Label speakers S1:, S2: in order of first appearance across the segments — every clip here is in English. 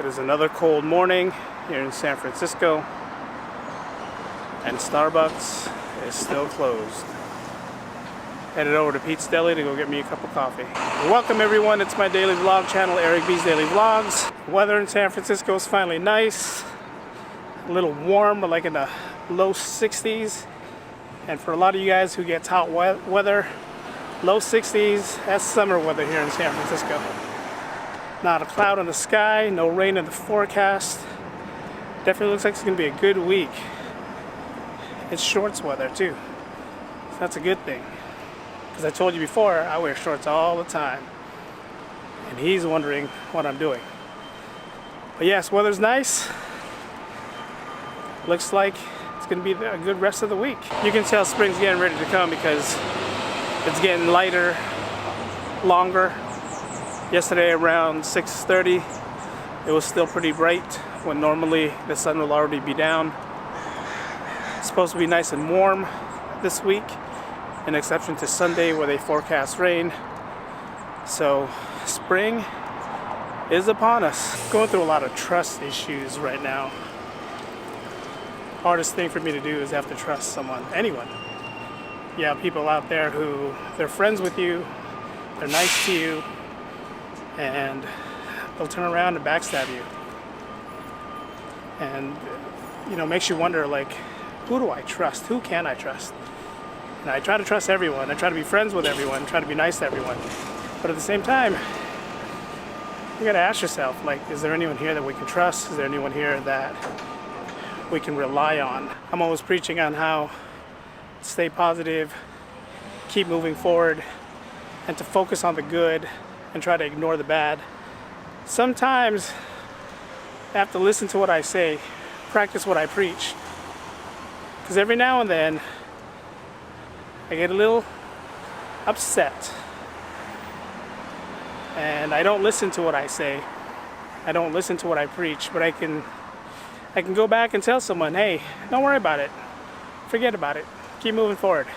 S1: is another cold morning here in San Francisco, and Starbucks is still closed. Headed over to Pete's Deli to go get me a cup of coffee. Welcome everyone, it's my daily vlog channel, Eric B's Daily Vlogs. The weather in San Francisco is finally nice. A little warm, but like in the low 60s. And for a lot of you guys who gets hot weather, low 60s, that's summer weather here in San Francisco. Not a cloud in the sky, no rain in the forecast. Definitely looks like it's gonna be a good week. It's shorts weather too, so that's a good thing. Because I told you before, I wear shorts all the time. And he's wondering what I'm doing. But yes, weather's nice. Looks like it's gonna be a good rest of the week. You can tell spring's getting ready to come because it's getting lighter, longer. Yesterday around 6:30, it was still pretty bright when normally the sun will already be down. It's supposed to be nice and warm this week, an exception to Sunday where they forecast rain. So spring is upon us. Going through a lot of trust issues right now. Hardest thing for me to do is have to trust someone, anyone. You have people out there who they're friends with you, they're nice to you, and they'll turn around and backstab you. And makes you wonder, like, who do I trust? Who can I trust? And I try to trust everyone. I try to be friends with everyone, try to be nice to everyone. But at the same time, you gotta ask yourself, like, is there anyone here that we can trust? Is there anyone here that we can rely on? I'm always preaching on how to stay positive, keep moving forward, and to focus on the good and try to ignore the bad. Sometimes I have to listen to what I say, practice what I preach. Because every now and then I get a little upset and I don't listen to what I say. I don't listen to what I preach, but I can go back and tell someone, hey, don't worry about it. Forget about it. Keep moving forward.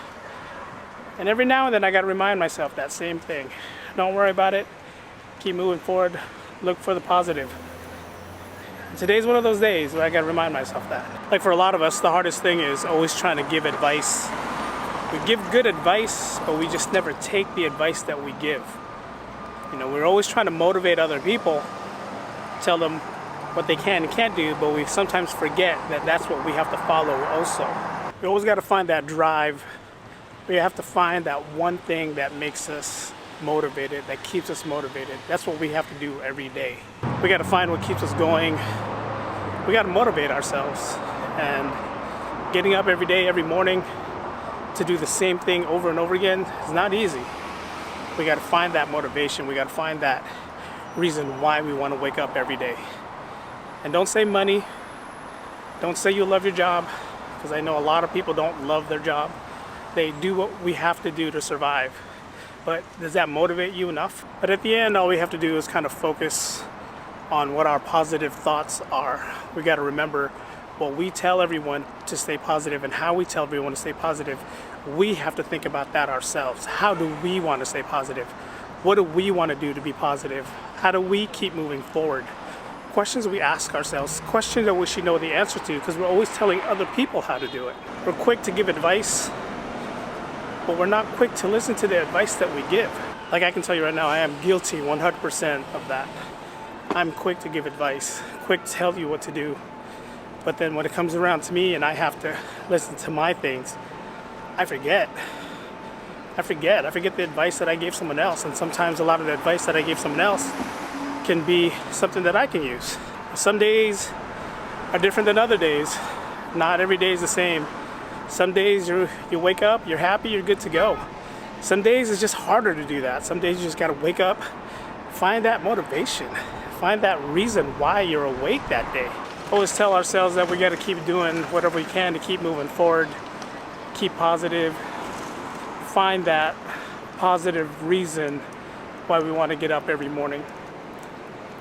S1: And every now and then I got to remind myself that same thing. Don't worry about it. Keep moving forward. Look for the positive. And today's one of those days where I got to remind myself that. Like for a lot of us, the hardest thing is always trying to give advice. We give good advice, but we just never take the advice that we give. We're always trying to motivate other people, tell them what they can and can't do, but we sometimes forget that that's what we have to follow also. We always got to find that drive. We have to find that one thing that makes us motivated, that keeps us motivated. That's what we have to do every day. We got to find what keeps us going. We got to motivate ourselves. And getting up every day, every morning to do the same thing over and over again is not easy. We got to find that motivation. We got to find that reason why we want to wake up every day. And don't say money. Don't say you love your job, because I know a lot of people don't love their job. They do what we have to do to survive. But does that motivate you enough? But at the end, all we have to do is kind of focus on what our positive thoughts are. We got to remember what we tell everyone to stay positive and how we tell everyone to stay positive. We have to think about that ourselves. How do we want to stay positive? What do we want to do to be positive? How do we keep moving forward? Questions we ask ourselves, questions that we should know the answer to, because we're always telling other people how to do it. We're quick to give advice, but we're not quick to listen to the advice that we give. Like I can tell you right now, I am guilty 100% of that. I'm quick to give advice, quick to tell you what to do. But then when it comes around to me and I have to listen to my things, I forget the advice that I gave someone else. And sometimes a lot of the advice that I gave someone else can be something that I can use. Some days are different than other days. Not every day is the same. Some days you wake up, you're happy, you're good to go. Some days it's just harder to do that. Some days you just gotta wake up, find that motivation, find that reason why you're awake that day. Always tell ourselves that we gotta keep doing whatever we can to keep moving forward, keep positive, find that positive reason why we wanna get up every morning.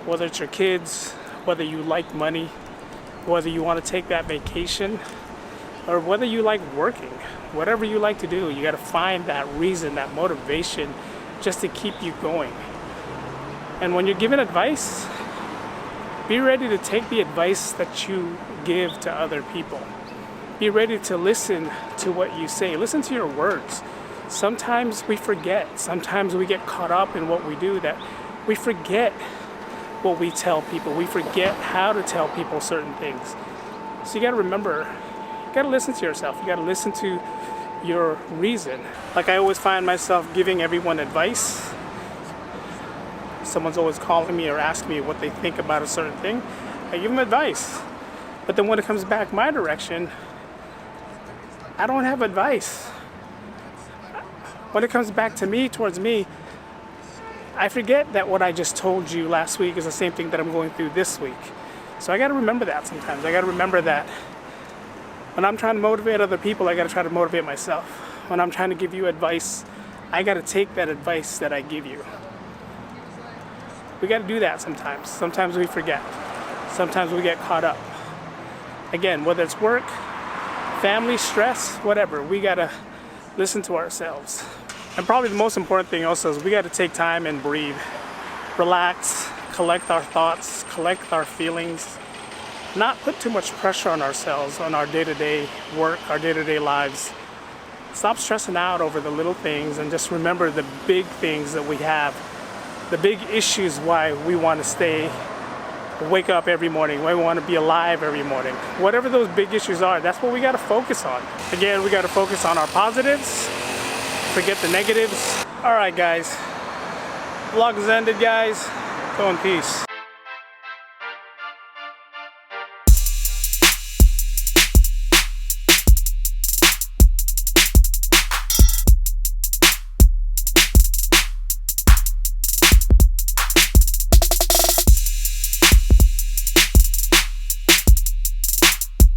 S1: Whether it's your kids, whether you like money, whether you wanna take that vacation, or whether you like working, whatever you like to do, you got to find that reason, that motivation, just to keep you going. And when you're giving advice, Be ready to take the advice that you give to other people. Be ready to listen to what you say. Listen to your words. Sometimes we forget. Sometimes we get caught up in what we do that we forget what we tell people. We forget how to tell people certain things. So you got to remember, you got to listen to yourself. You got to listen to your reason. Like I always find myself giving everyone advice. Someone's always calling me or asking me what they think about a certain thing. I give them advice. But then when it comes back my direction, I don't have advice. When it comes back to me, towards me, I forget that what I just told you last week is the same thing that I'm going through this week. So I got to remember that sometimes. I got to remember that when I'm trying to motivate other people, I got to try to motivate myself. When I'm trying to give you advice, I got to take that advice that I give you. We got to do that sometimes. Sometimes we forget. Sometimes we get caught up. Again, whether it's work, family, stress, whatever, we got to listen to ourselves. And probably the most important thing also is we got to take time and breathe, relax, collect our thoughts, collect our feelings, not put too much pressure on ourselves, on our day-to-day work, our day-to-day lives. Stop stressing out over the little things and just remember the big things that we have, the big issues why we want to wake up every morning, why we want to be alive every morning. Whatever those big issues are, that's what we got to focus on. Again, we got to focus on our positives, forget the negatives. All right, guys. Vlog is ended, guys. Go in peace.